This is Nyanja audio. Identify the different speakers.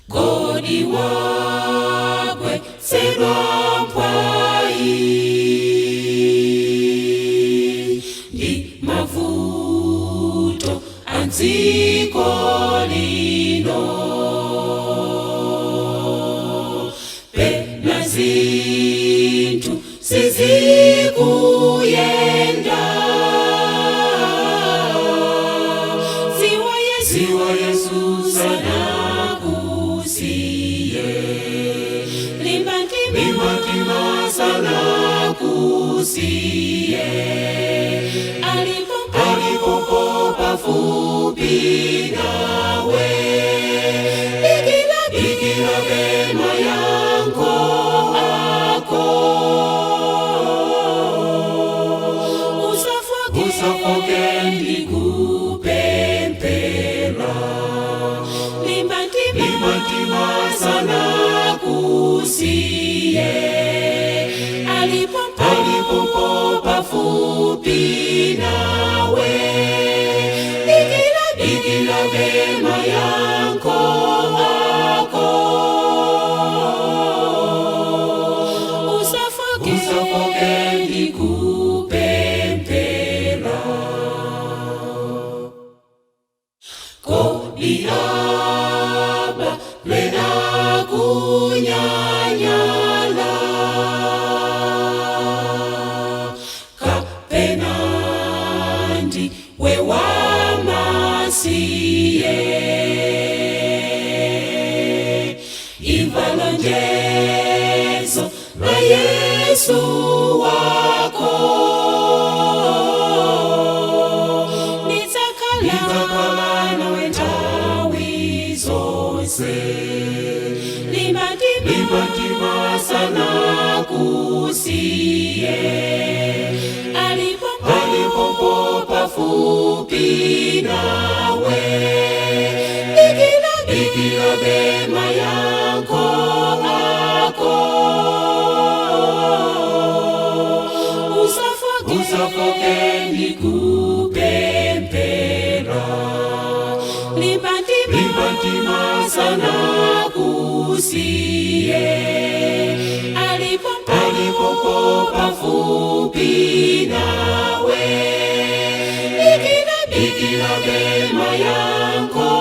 Speaker 1: Godi wakwe serwampai Di mavuto anziko lino Pena zintu sizikuyenda Ziwa Yesu sana kusiye Limbantima sana kusiye Alipopo pafupi nawe Ikila bema yanko ako Usafoke ndikupempera Limbantima sana kusiye Alipopo pafupi nawe Ikila bema yanko ako Usafoke ndikupempera Kodi aba lena kunyanyala Kapenandi wewamasiye Ivalonjezo la Yesu wako Nitakala nawe nthawi zonse Limbantima sana kusiye Alipopo pafupi nawe Ikila bema yanko ako Usafoke ndikupempera Limbantima sana kusiye Alipopo pafupi nawe Ikila bema yanko